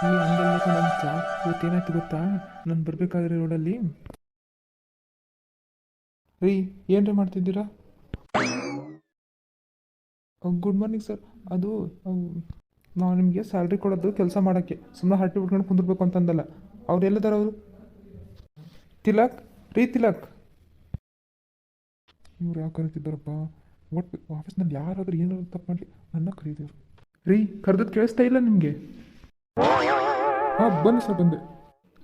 ಈ ಹಂಗಲ್ಲ ನನ್ನ ಚಾ ಇವತ್ತೇನಾಯ್ತು ಗೊತ್ತಾ? ನಾನು ಬರಬೇಕಾದ್ರೆ ರೋಡಲ್ಲಿ ರೀ ಏನ್ರಿ ಮಾಡ್ತಿದ್ದೀರಾ? Good morning sir. ಅದು ನಾವು ನಿಮಗೆ ಸ್ಯಾಲ್ರಿ ಕೊಡೋದು ಕೆಲಸ ಮಾಡೋಕ್ಕೆ, ಸುಮ್ಮನೆ ಹಟ್ಟಿ ಬಿಟ್ಕೊಂಡು ಕುಂದಿರ್ಬೇಕು ಅಂತಂದಲ್ಲ. ಅವ್ರು ಎಲ್ಲಿದ್ದಾರೆ ಅವರು? ತಿಲಕ್ ರೀ, ತಿಲಕ್. ಇವ್ರು ಯಾವ ಕರೀತಿದ್ದಾರಪ್ಪ? ಒಟ್ಟು ಆಫೀಸ್ನಲ್ಲಿ ಯಾರಾದರೂ ಏನಾದ್ರು ತಪ್ಪು ಮಾಡಲಿ ನನ್ನ ಕರೀತಿದ್ರು. ರೀ ಕರೆದದ್ದು ಕೇಳಿಸ್ತಾ ಇಲ್ಲ ನಿಮಗೆ? ಹಾಂ ಬನ್ನಿ ಸರ್, ಬಂದೆ.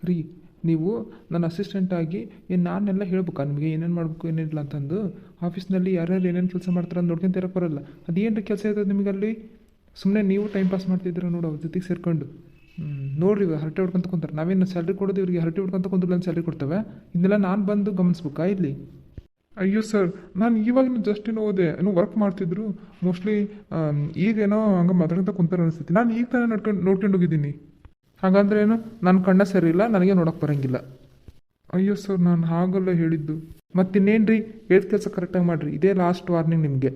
ರೀ ನೀವು ನನ್ನ ಅಸಿಸ್ಟೆಂಟಾಗಿ ನಾನೆಲ್ಲ ಹೇಳ್ಬೇಕಾ ನಿಮಗೆ ಏನೇನು ಮಾಡಬೇಕು ಏನೇನಿಲ್ಲ ಅಂತಂದು? ಆಫೀಸ್ನಲ್ಲಿ ಯಾರ್ಯಾರು ಏನೇನು ಕೆಲಸ ಮಾಡ್ತಾರೆ ಅಂತ ನೋಡ್ಕೊಂತ ಇರೋಕ್ಕೆ ಬರಲ್ಲ. ಅದೇನು ರೀ ಕೆಲಸ ಇರ್ತದೆ ನಿಮಗೆ ಅಲ್ಲಿ? ಸುಮ್ಮನೆ ನೀವು ಟೈಮ್ ಪಾಸ್ ಮಾಡ್ತಿದ್ದೀರ ನೋಡು ಅವ್ರ ಜೊತೆಗೆ ಸೇರ್ಕೊಂಡು. ನೋಡಿರಿ ಇವಾಗ ಹರಟೆ ಹೊಡ್ಕೊಂತ ಕುಂತಾರೆ. ನಾವೇನು ಸ್ಯಾಲ್ರಿ ಕೊಡೋದು ಇವ್ರಿಗೆ ಹರಟೆ ಹೊಡ್ಕೊಂತ ಕುಂದ್ರಲ್ಲ ಅಂತ ಸ್ಯಾಲ್ರಿ ಕೊಡ್ತೇವೆ? ಇದನ್ನೆಲ್ಲ ನಾನು ಬಂದು ಗಮನಿಸ್ಬೇಕಾ ಇಲ್ಲಿ? ಅಯ್ಯೋ ಸರ್, ನಾನು ಇವಾಗ ಜಸ್ಟ್ ಏನೋ ಹೋದೆ, ಏನೋ ವರ್ಕ್ ಮಾಡ್ತಿದ್ರು ಮೋಸ್ಟ್ಲಿ. ಈಗೇನೋ ಹಂಗೆ ಮಾತಾಡ್ತಾ ಕುಂತಾರೆ ಅನಿಸ್ತೈತಿ. ನಾನು ಈಗ ತಾನೇ ನೋಡ್ಕೊಂಡು ಹೋಗಿದ್ದೀನಿ. ಹಾಗಂದ್ರೆ ಏನು, ನನ್ನ ಕಣ್ಣ ಸರಿ ಇಲ್ಲ, ನನಗೆ ನೋಡೋಕೆ ಬರೋಂಗಿಲ್ಲ? ಅಯ್ಯೋ ಸರ್, ನಾನು ಹಾಗಲ್ಲ ಹೇಳಿದ್ದು. ಮತ್ತಿನ್ನೇನು ರೀ, ಹೇಳಿದ ಕೆಲಸ ಕರೆಕ್ಟಾಗಿ ಮಾಡಿರಿ. ಇದೇ ಲಾಸ್ಟ್ ವಾರ್ನಿಂಗ್ ನಿಮಗೆ.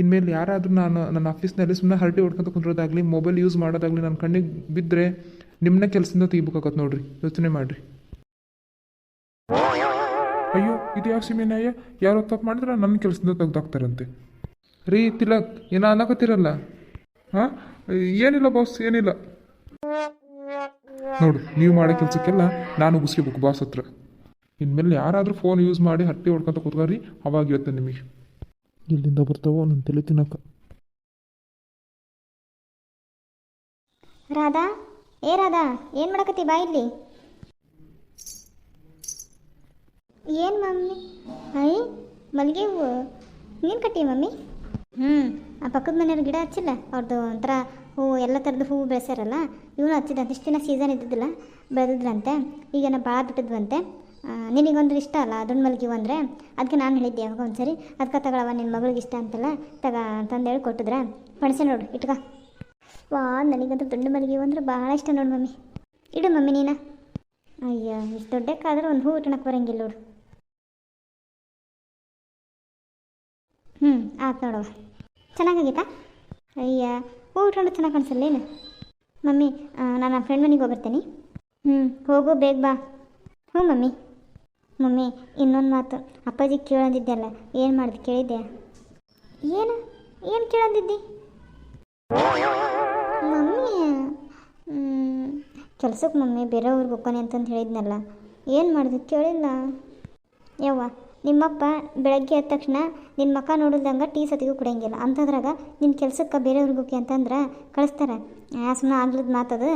ಇನ್ಮೇಲೆ ಯಾರಾದರೂ ನಾನು ನನ್ನ ಆಫೀಸ್ನಲ್ಲಿ ಸುಮ್ಮನೆ ಹರಟೆ ಹೊಡ್ಕೊಂತ ಕುಂದ್ರೋದಾಗಲಿ, ಮೊಬೈಲ್ ಯೂಸ್ ಮಾಡೋದಾಗಲಿ ನನ್ನ ಕಣ್ಣಿಗೆ ಬಿದ್ದರೆ ನಿಮ್ಮನ್ನ ಕೆಲಸದಿಂದ ತೆಗಿಬೇಕಾಗತ್ತೆ ನೋಡ್ರಿ. ಯೋಚನೆ ಮಾಡಿರಿ. ಅಯ್ಯೋ ಇದು ಯಾವ ಸೀಮೆ ನ್ಯಾಯ? ಯಾರೋ ತಪ್ಪು ಮಾಡಿದ್ರೆ ನನ್ನ ಕೆಲಸದಿಂದ ತೆಗ್ದಾಕ್ತಾರಂತೆ. ರೀ ತಿಲಕ್, ಏನೋ ಅನ್ನಕತ್ತೀರಲ್ಲ? ಹಾಂ, ಏನಿಲ್ಲ ಬಾಸ್, ಏನಿಲ್ಲ. ನೋಡು, ನೀವು ಮಾಡೋ ಕೆಲಸಕ್ಕೆಲ್ಲ ನಾನು ಉಗಿಸ್ಕೋಬೇಕು ಬಾಸ್ ಹತ್ರ. ಇನ್ಮೇಲೆ ಯಾರಾದರೂ ಫೋನ್ ಯೂಸ್ ಮಾಡಿ ಹಟ್ಟಿ ಹೊಡ್ಕೊಂತ ಕೂತ್ಕೊರಿ, ಅವಾಗ ಇವತ್ತು ನಿಮಗೆ ಎಲ್ಲಿಂದ ಬರ್ತಾವೋ ನನ್ನ ತಲೆ ತಿನ್ನಕ. ರಾಧಾ, ಏ ರಾಧಾ, ಏನು ಮಾಡಕತ್ತಿ? ಬಾ ಇಲ್ಲಿ. ಏನು ಮಮ್ಮಿ? ಐ ಮಲ್ಲಿಗೆ ಹೂವು ನೀನು ಕಟ್ಟಿ ಮಮ್ಮಿ? ಆ ಪಕ್ಕದ ಮನೆಯವ್ರ ಗಿಡ ಹಚ್ಚಿಲ್ಲ, ಅವ್ರದ್ದು ಒಂಥರ ಹೂವು, ಎಲ್ಲ ಥರದ್ದು ಹೂವು ಬೆಳೆಸ್ಯಾರಲ್ಲ, ಇವನು ಹಚ್ಚಿದಂತೆ. ಇಷ್ಟು ದಿನ ಸೀಸನ್ ಇದ್ದಿದ್ದಿಲ್ಲ, ಬೆಳೆದಿದ್ರಂತೆ. ಈಗೇನ ಭಾಳ ಬಿಟ್ಟಿದ್ವಂತೆ. ನಿನಗೊಂದ್ರೆ ಇಷ್ಟ ಅಲ್ಲ ದುಂಡು ಮಲ್ಲಿಗೆ ಹೂವು ಅಂದರೆ, ಅದಕ್ಕೆ ನಾನು ಹೇಳಿದ್ದೆ ಯಾವಾಗ ಒಂದು ಸರಿ, ಅದಕ್ಕೆ ತಗೊಳವ ನಿನ್ನ ಮಗಳಿಗೆ ಇಷ್ಟ ಅಂತಲ್ಲ, ಅಂತಂದೇಳಿ ಕೊಟ್ಟಿದ್ರ. ಪಣಸೆ ನೋಡು, ಇಟ್ಕ. ವಾ, ನನಗಂತೂ ದುಂಡು ಮಲ್ಲಿಗೆ ಹೂವು ಅಂದ್ರೆ ಭಾಳ ಇಷ್ಟ ನೋಡು ಮಮ್ಮಿ. ಇಡು ಮಮ್ಮಿ ನೀನು. ಅಯ್ಯ, ಇಷ್ಟು ದೊಡ್ಡಕ್ಕಾದ್ರೆ ಒಂದು ಹೂವು ಇಟ್ಕೊಳಕ್ಕೆ ಬರೋಂಗಿಲ್ಲ ನೋಡು. ಆಯ್ತು ನೋಡವ, ಚೆನ್ನಾಗಾಗೈತಾ? ಅಯ್ಯ, ಹೂ ಇಟ್ಕೊಂಡು ಚೆನ್ನಾಗಿ ಕಾಣಿಸಲ್ಲ ಏನು ಮಮ್ಮಿ? ನಾನು ಆ ಫ್ರೆಂಡ್ ಮನೆಗೆ ಹೋಗ್ಬರ್ತೀನಿ. ಹೋಗು, ಬೇಗ ಬಾ. ಹ್ಞೂ ಮಮ್ಮಿ. ಮಮ್ಮಿ, ಇನ್ನೊಂದು ಮಾತು, ಅಪ್ಪಾಜಿ ಕೇಳಂದಿದ್ದೆಲ್ಲ ಏನು ಮಾಡಿದೆ ಕೇಳಿದ್ದೆ? ಏನು ಏನು ಕೇಳಂದಿದ್ದಿ ಮಮ್ಮಿ? ಕೆಲ್ಸಕ್ಕೆ ಮಮ್ಮಿ ಬೇರೆ ಊರಿಗೆ ಹೋಗ್ತಾನೆ ಅಂತಂದು ಹೇಳಿದ್ನಲ್ಲ, ಏನು ಮಾಡಿದೆ ಕೇಳಿಲ್ಲ. ಯವ್ವ, ನಿಮ್ಮಪ್ಪ ಬೆಳಗ್ಗೆ ಎದ್ದ ತಕ್ಷಣ ನಿನ್ನ ಮಕ್ಕ ನೋಡಿದಂಗೆ ಟೀ ಸತಿಗೂ ಕುಡಿಯಂಗಿಲ್ಲ. ಅಂಥದ್ರಾಗ ನಿನ್ನ ಕೆಲ್ಸಕ್ಕೆ ಬೇರೆಯವ್ರಿಗೆ ಹೋಗಿ ಅಂತಂದ್ರೆ ಕಳಿಸ್ತಾರೆ. ಸುಮ್ಮನೆ ಆಗ್ಲದ ಮಾತದು,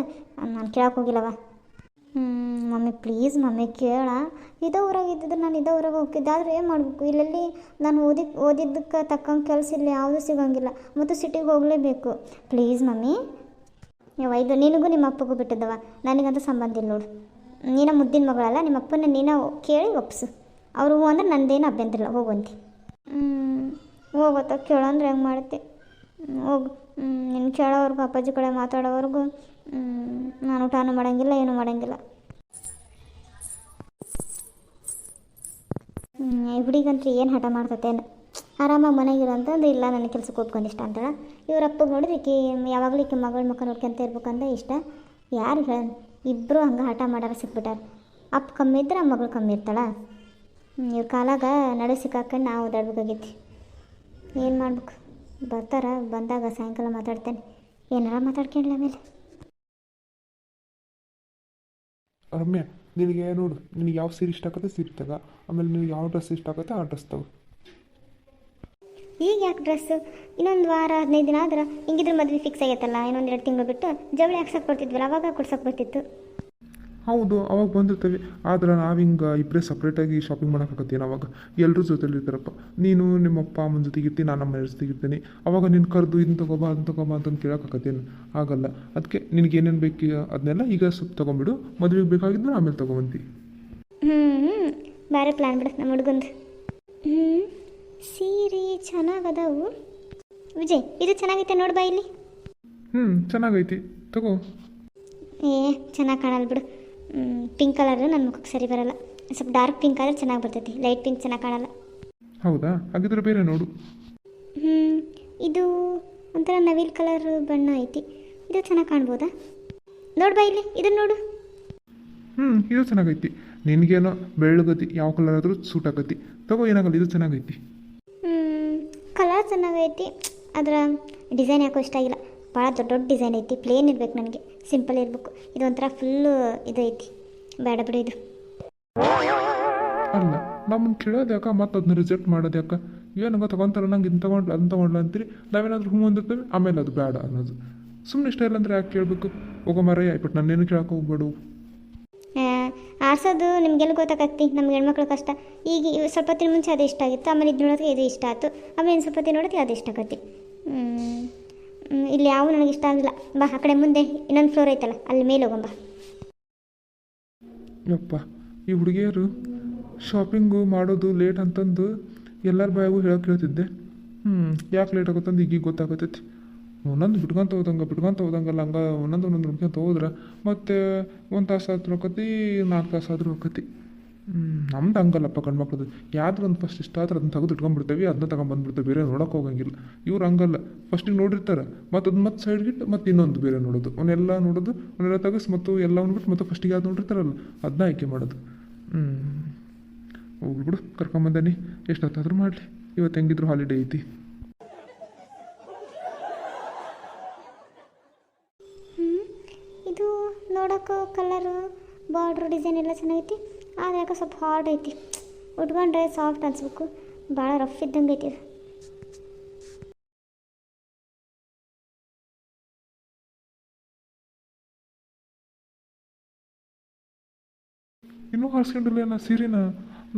ನಾನು ಕೇಳಕ್ಕೆ ಹೋಗಿಲ್ಲವ. ಮಮ್ಮಿ ಪ್ಲೀಸ್ ಮಮ್ಮಿ ಕೇಳ. ಇದೇ ಊರಾಗ ಇದ್ದಿದ್ರೆ ನಾನು ಇದೇ ಊರಾಗ ಹೋಗ್ತಿದ್ದೆ. ಆದರೆ ಏನು ಮಾಡಬೇಕು, ಇಲ್ಲೆಲ್ಲಿ ನಾನು ಓದಿದ್ದಕ್ಕೆ ತಕ್ಕಂಗೆ ಕೆಲಸ ಇಲ್ಲಿ ಯಾವುದೂ ಸಿಗೋಂಗಿಲ್ಲ, ಮತ್ತು ಸಿಟಿಗೆ ಹೋಗಲೇಬೇಕು. Please mummy. ಯವ್ವ, ಇದು ನಿನಗೂ ನಿಮ್ಮ ಅಪ್ಪಗೂ ಬಿಟ್ಟಿದ್ದವ, ನನಗಂತೂ ಸಂಬಂಧ ಇಲ್ಲ ನೋಡು. ನೀನ ಮುದ್ದಿನ ಮಗಳಲ್ಲ, ನಿಮ್ಮ ಅಪ್ಪನ ನೀನು ಕೇಳಿ ಒಪ್ಸು. ಅವರು ಹೂ ಅಂದ್ರೆ ನಂದೇನು ಅಭ್ಯಂತರ ಇಲ್ಲ, ಹೋಗುವಂತೆ. ಹೋಗುತ್ತ ಕೇಳಂದ್ರೆ ಹೆಂಗೆ ಮಾಡುತ್ತೆ? ಹೋಗು. ನಿನ್ನ ಕೇಳೋವರೆಗೂ, ಅಪ್ಪಾಜಿ ಕಡೆ ಮಾತಾಡೋವರೆಗೂ ನಾನು ಊಟನೂ ಮಾಡೋಂಗಿಲ್ಲ, ಏನೂ ಮಾಡೋಂಗಿಲ್ಲ. ಈ ಹುಡುಗಂತ್ರಿ ಏನು ಹಠ ಮಾಡ್ತತೇನು? ಆರಾಮಾಗಿ ಮನೆಗಿರೋ ಅಂತಂದು, ಇಲ್ಲ ನನಗೆ ಕೆಲ್ಸಕ್ಕೆ ಒಪ್ಕೊಂಡಿಷ್ಟ ಅಂತಾಳೆ. ಇವ್ರ ಅಪ್ಪಗೆ ನೋಡಿದ್ರೆ ಈಕಿ ಯಾವಾಗಲೂ ಈಕೆ ಮಗಳ ಮುಖ ನೋಡ್ಕೊಂತ ಇರ್ಬೇಕಂತ ಇಷ್ಟ. ಯಾರು ಹೇಳ, ಇಬ್ಬರು ಹಂಗೆ ಹಠ ಮಾಡಾರ ಸಿಕ್ಬಿಟ್ಟಾರ. ಅಪ್ಪ ಕಮ್ಮಿ ಇದ್ರೆ ಆ ಮಗಳು ಕಮ್ಮಿ ಇರ್ತಾಳ. ಇವ್ರ ಕಾಲಾಗ ನಡು ಸಿಕ್ಕಾಕೊಂಡು ನಾವು ಓದಾಡ್ಬೇಕಾಗೈತಿ. ಏನು ಮಾಡ್ಬೇಕು? ಬರ್ತಾರ, ಬಂದಾಗ ಸಾಯಂಕಾಲ ಮಾತಾಡ್ತೇನೆ. ಏನಾರ ಮಾತಾಡ್ಕೊಂಡ್ಲ ಆಮೇಲೆ. ರಮ್ಯ, ನಿನಗೆ ನೋಡು, ನಿನಗೆ ಯಾವ ಸೀರೆ ಇಷ್ಟ ಆಗುತ್ತೆ ಸೀರೆ ತಗ. ಆಮೇಲೆ ನಿನಗೆ ಯಾವ ಡ್ರೆಸ್ ಇಷ್ಟ ಆಗುತ್ತೆ ಆ ಡ್ರೆಸ್ ತಗೋ. ಈಗ ಯಾಕೆ ಡ್ರೆಸ್ಸು? ಇನ್ನೊಂದು ವಾರ 15 ದಿನ ಆದ್ರೆ ಹಿಂಗಿದ್ರೆ ಮದುವೆ ಫಿಕ್ಸ್ ಆಗೈತಲ್ಲ. ಇನ್ನೊಂದು 2 ತಿಂಗಳು ಬಿಟ್ಟು ಜವಳಿ ಹಾಕ್ಸಕ್ಕೆ ಬರ್ತಿದ್ವಲ್ಲ, ಅವಾಗ ಕೊಡ್ಸಕ್ಕೆ ಬರ್ತಿತ್ತು. ಹೌದು, ಅವಾಗ ಬಂದಿರ್ತೇವೆ. ಆದ್ರೆ ನಾವು ಹಿಂಗೆ ಇಬ್ಬರೇ ಸಪ್ರೇಟಾಗಿ ಶಾಪಿಂಗ್ ಮಾಡೋಕ್ಕಾಗತ್ತೇನು? ಅವಾಗ ಎಲ್ಲರೂ ಜೊತೆಲಿ ಇರ್ತಾರಪ್ಪ. ನೀನು ನಿಮ್ಮಪ್ಪ ಅಮ್ಮನ ಜೊತೆಗೆ ಇರ್ತೀನಿ, ನಾನು ನಮ್ಮ ಜೊತೆಗೆ ಇರ್ತೀನಿ. ಅವಾಗ ನಿನ್ನ ಕರೆದು ಇದನ್ನ ತಗೋಬಾ ಅದನ್ನ ತಗೋಬಾ ಅಂತಂದು ಕೇಳೋಕ್ಕಾಗತ್ತೇನು? ಆಗಲ್ಲ. ಅದಕ್ಕೆ ನಿನಗೆ ಏನೇನು ಬೇಕು ಅದನ್ನೆಲ್ಲ ಈಗ ಸ್ವಲ್ಪ ತೊಗೊಂಬಿಡು. ಮದುವೆಗೆ ಬೇಕಾಗಿದ್ದು ಆಮೇಲೆ ತೊಗೊಂಬಂತಿ. ಬೇರೆ ಪ್ಲ್ಯಾನ್ ಬಿಡು ನಮ್ಮ ಹುಡುಗಂದು. ಸೀರೆ ಚೆನ್ನಾಗದವು. ವಿಜಯ್, ಇದು ಚೆನ್ನಾಗೈತೆ ನೋಡ್ಬಾ ಇಲ್ಲಿ. ಚೆನ್ನಾಗೈತಿ, ತಗೋ. ಚೆನ್ನಾಗಿ ಕಾಣಲ್ಲ ಬಿಡು. ಪಿಂಕ್ ಕಲರ್ ನನ್ನ ಮುಖಕ್ಕೆ ಸರಿ ಬರಲ್ಲ. ಸ್ವಲ್ಪ ಡಾರ್ಕ್ ಪಿಂಕ್ ಆದರೆ ಚೆನ್ನಾಗಿ ಬರ್ತೈತಿ, ಲೈಟ್ ಪಿಂಕ್ ಚೆನ್ನಾಗಿ ಕಾಣಲ್ಲ. ಹೌದಾ? ಹಾಗಿದ್ರೆ ಬೇರೆ ನೋಡು. ಇದು ಒಂಥರ ನವಿಲ್ ಕಲರ್ ಬಣ್ಣ ಐತಿ, ಇದು ಚೆನ್ನಾಗಿ ಕಾಣ್ಬೋದಾ? ನೋಡು ಬಾ ಇಲ್ಲಿ ಇದನ್ನು ನೋಡು. ಇದು ಚೆನ್ನಾಗೈತಿ. ನಿನಗೇನೋ ಬೆಳ್ಳಗತಿ ಯಾವ ಕಲರ್ ಆದರೂ ಸೂಟ್ ಆಗತಿ. ತಗೋ, ಏನಾಗಲ್ಲ, ಇದು ಚೆನ್ನಾಗೈತಿ. ಕಲರ್ ಚೆನ್ನಾಗೈತಿ, ಅದರ ಡಿಸೈನ್ ಯಾಕೋ ಇಷ್ಟ ಆಗಿಲ್ಲ. ಭಾಳ ದೊಡ್ಡ ದೊಡ್ಡ ಡಿಸೈನ್ ಐತಿ. ಪ್ಲೇನ್ ಇರ್ಬೇಕು ನನಗೆ, ಸಿಂಪಲ್ ಇರಬೇಕು. ಇದು ಒಂಥರ ಫುಲ್ಲು ಇದು ಐತಿ, ಬೇಡ ಬಿಡು ಇದು. ಅಲ್ಲ, ನಮ್ಮನ್ನು ಕೇಳೋದು ಯಾಕೆ ಮತ್ತು ಅದನ್ನ ರಿಜೆಕ್ಟ್ ಮಾಡೋದು ಯಾಕೆ? ಏನಂಗ ತೊಗೊತಾರೆ, ನಂಗೆ ಇದು ತೊಗೊಂಡ್ಲ ಅದನ್ನ ತೊಗೊಂಡ್ಲ ಅಂತೀರಿ. ನಾವೇನಾದ್ರೂ ಹ್ಞೂ ಅಂದಿರ್ತೇವೆ, ಆಮೇಲೆ ಅದು ಬೇಡ ಅನ್ನೋದು. ಸುಮ್ಮನೆ ಇಷ್ಟ ಇಲ್ಲ ಅಂದರೆ ಯಾಕೆ ಕೇಳಬೇಕು? ಹೋಗೋ ಮರ ಆಯ್ಬಿಟ್ಟು ನಾನೇನು ಕೇಳಕ್ಕೆ ಹೋಗ್ಬೇಡು. ಆರ್ಸೋದು ನಿಮಗೆಲ್ಲ ಗೊತ್ತಾಗತ್ತಿ, ನಮ್ಗೆ ಹೆಣ್ಮಕ್ಳು ಕಷ್ಟ. ಈಗ ಸ್ವಲ್ಪ ಹೊತ್ತಿನ ಮುಂಚೆ ಅದು ಇಷ್ಟ ಆಗಿತ್ತು, ಆಮೇಲೆ ಇದು ನೋಡೋದಕ್ಕೆ ಇದು ಇಷ್ಟ ಆಯಿತು, ಆಮೇಲೆ ಇನ್ನು ಸ್ವಲ್ಪ ಹೊತ್ತಿನ ನೋಡೋದಕ್ಕೆ ಅದು ಇಷ್ಟ ಆಗತ್ತೆ. ಇಲ್ಲಿ ಯಾವ ನನಗೆ ಇಷ್ಟ ಆಗಿಲ್ಲ. ಬಾ ಆ ಕಡೆ ಮುಂದೆ ಇನ್ನೊಂದು ಫ್ಲೋರ್ ಐತಲ್ಲ, ಅಲ್ಲಿ ಮೇಲೆ ಹೋಗಂಬ. ಯಪ್ಪ, ಈ ಹುಡುಗಿಯರು ಶಾಪಿಂಗು ಮಾಡೋದು ಲೇಟ್ ಅಂತಂದು ಎಲ್ಲರ ಬಾಯಾಗೂ ಹೇಳೋಕೆ ಕೇಳ್ತಿದ್ದೆ. ಯಾಕೆ ಲೇಟ್ ಆಗುತ್ತಂದು ಈಗೀಗ ಗೊತ್ತಾಗತ್ತೈತಿ. ಒಂದೊಂದು ಬಿಟ್ಕೊಂತ ಹೋದಂಗಲ್ಲ, ಹಂಗೆ ಒಂದೊಂದು ನೋಡ್ಕೊಂತ ಹೋದ್ರೆ ಮತ್ತೆ 1 ತಾಸು ಆದ್ರೂ ಹೋಗತಿ, 4 ತಾಸು ಆದ್ರೂ ಹೋಗತಿ. ನಮ್ದು ಹಂಗಲ್ಲಪ್ಪ ಗಂಡ್ಮಕ್ಳದು. ಯಾವ್ದು ಒಂದು ಫಸ್ಟ್ ಇಷ್ಟ ಆದ್ರೆ ಅದನ್ನ ತೆಗೆದು ಇಟ್ಕೊಂಡ್ಬಿಡ್ತೇವೆ, ಅದನ್ನ ತಗೊಂಡ್ಬಂದ್ಬಿಡ್ತೇವೆ, ಬೇರೆ ನೋಡೋಕೆ ಹೋಗಂಗಿಲ್ಲ. ಇವ್ರು ಹಂಗಲ್ಲ, ಫಸ್ಟಿಗೆ ನೋಡಿರ್ತಾರೆ, ಮತ್ತು ಅದು ಮತ್ತೆ ಸೈಡ್ಗಿಟ್ಟು ಮತ್ತೆ ಇನ್ನೊಂದು ಬೇರೆ ನೋಡೋದು, ಅವನ್ನೆಲ್ಲ ನೋಡೋದು, ಅವನ್ನೆಲ್ಲ ತೆಗೆಸಿ ಮತ್ತು ಎಲ್ಲ ಬಿಟ್ಟು ಮತ್ತೆ ಫಸ್ಟಿಗೆ ಯಾವ್ದು ನೋಡಿರ್ತಾರಲ್ಲ ಅದನ್ನ ಆಯ್ಕೆ ಮಾಡೋದು. ಹೋಗ್ಲಿ ಬಿಡು, ಕರ್ಕೊಂಬಂದೇನಿ, ಎಷ್ಟೊತ್ತಾದ್ರೂ ಮಾಡಲಿ. ಇವತ್ತು ಹೆಂಗಿದ್ರು ಹಾಲಿಡೇ ಐತಿ. ಇದು ನೋಡೋಕೆ ಕಲರು ಬಾರ್ಡ್ರು ಡಿಸೈನ್ ಎಲ್ಲ ಚೆನ್ನಾಗೈತಿ, ಆದರೆ ಯಾಕೆ ಸ್ವಲ್ಪ ಹಾರ್ಡ್ ಐತಿ. ಉಟ್ಕೊಂಡ್ರೆ ಸಾಫ್ಟ್ ಅನ್ಸ್ಬೇಕು, ಭಾಳ ರಫ್ ಇದ್ದಂಗೆ ಐತಿ ಇದು. ಇನ್ನೂ ಹಾರಿಸ್ಕೊಂಡಿಲ್ಲ ನಾ ಸೀರೆನ.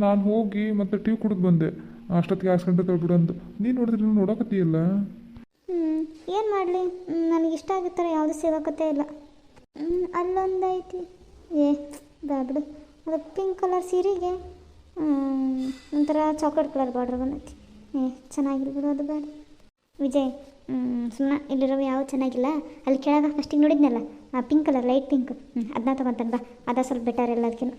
ನಾನು ಹೋಗಿ ಮತ್ತೆ ಟೀ ಕುಡಿದು ಬಂದೆ, ಅಷ್ಟೊತ್ತಿಗೆ ಹಾರಿಸ್ಕೊಂಡಿರ್ತಾವೆ ಬಿಡು ಅಂದು. ನೀನು ನೋಡಿದ್ರೆ ನೀನು ನೋಡೋಕತ್ತೀಯಲ್ಲ. ಏನು ಮಾಡಲಿ, ನನಗೆ ಇಷ್ಟ ಆಗಿರ್ತಾರೆ ಯಾವುದು ಸಿಗೋಕತ್ತೇ ಇಲ್ಲ. ಅಲ್ಲೊಂದು ಐತಿ, ಬೇಡ ಬಿಡು. ಅದು ಪಿಂಕ್ ಕಲರ್ ಸೀರೆಗೆ ಒಂಥರ ಚಾಕ್ಲೇಟ್ ಕಲರ್ ಬಾರ್ಡ್ರ್ ಬಂದೈತಿ. ಚೆನ್ನಾಗಿಲ್ಲ ಬಿಡು, ಅದು ಬೇಡ. ವಿಜಯ್, ಸುಮ್ಮನೆ ಇಲ್ಲಿರೋ ಯಾವ ಚೆನ್ನಾಗಿಲ್ಲ. ಅಲ್ಲಿ ಕೆಳಗೆ ಫಸ್ಟಿಗೆ ನೋಡಿದ್ನಲ್ಲ, ಪಿಂಕ್ ಕಲರ್, ಲೈಟ್ ಪಿಂಕ್, ಅದನ್ನ ತೊಗೊತಾನೆ ಬಾ. ಅದ ಸ್ವಲ್ಪ ಬೆಟರ್ ಎಲ್ಲದಕ್ಕಿಂತ.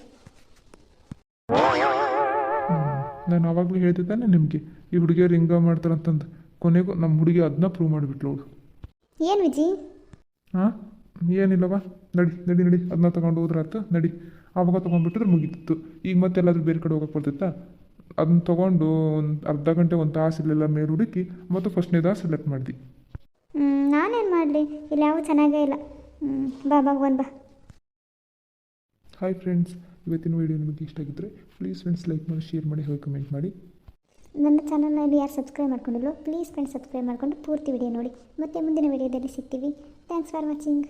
ನಾನು ಆವಾಗಲೂ ಹೇಳ್ತಿದ್ದಾನೆ ನಿಮಗೆ, ಈ ಹುಡುಗಿಯರು ಹಿಂಗೆ ಮಾಡ್ತಾರಂತಂದು. ಕೊನೆಗೂ ನಮ್ಮ ಹುಡುಗಿ ಅದನ್ನ ಪ್ರೂವ್ ಮಾಡಿಬಿಟ್ಲು ಅವಳು. ಏನು ವಿಜಿ? ಏನಿಲ್ಲವಾ, ನಡಿ ನಡಿ ನಡಿ, ಅದನ್ನ ತೊಗೊಂಡು ಹೋದ್ರೆ ಆಯ್ತು, ನಡಿ. ಆವಾಗ ತೊಗೊಂಡ್ಬಿಟ್ಟಿದ್ರೆ ಮುಗೀತಿತ್ತು. ಈಗ ಮತ್ತೆ ಎಲ್ಲಾದರೂ ಬೇರೆ ಕಡೆ ಹೋಗಕ್ಕೆ ಬರ್ತಿತ್ತಾ? ಅದನ್ನ ತೊಗೊಂಡು ಒಂದು ಅರ್ಧ ಗಂಟೆ 1 ತಾಸು ಇಲ್ಲೆಲ್ಲ ಮೇಲೆ ಹುಡುಕಿ ಮತ್ತು ಫಸ್ಟ್ನೇ ತಾಸು ಸೆಲೆಕ್ಟ್ ಮಾಡಿದೆ. ನಾನೇನು ಮಾಡಲಿ, ಇಲ್ಲಿ ಯಾವ ಚೆನ್ನಾಗೇ ಇಲ್ಲ. ಬಾ ಬಂದು ಬಾ. ಹಾಯ್ ಫ್ರೆಂಡ್ಸ್, ಇವತ್ತಿನ ವೀಡಿಯೋ ನಿಮಗೆ ಇಷ್ಟ ಆಗಿದ್ದರೆ ಪ್ಲೀಸ್ ಫ್ರೆಂಡ್ಸ್ ಲೈಕ್ ಮಾಡಿ, ಶೇರ್ ಮಾಡಿ, ಹಾಗೆ ಕಮೆಂಟ್ ಮಾಡಿ. ನನ್ನ ಚಾನಲ್ನಲ್ಲಿ ಯಾರು ಸಬ್ಸ್ಕ್ರೈಬ್ ಮಾಡ್ಕೊಂಡಿಲ್ಲೋ ಪ್ಲೀಸ್ ಫ್ರೆಂಡ್ಸ್ ಸಬ್ಸ್ಕ್ರೈಬ್ ಮಾಡಿಕೊಂಡು ಪೂರ್ತಿ ವಿಡಿಯೋ ನೋಡಿ. ಮತ್ತೆ ಮುಂದಿನ ವಿಡಿಯೋದಲ್ಲಿ ಸಿಗ್ತೀವಿ. Thanks for watching.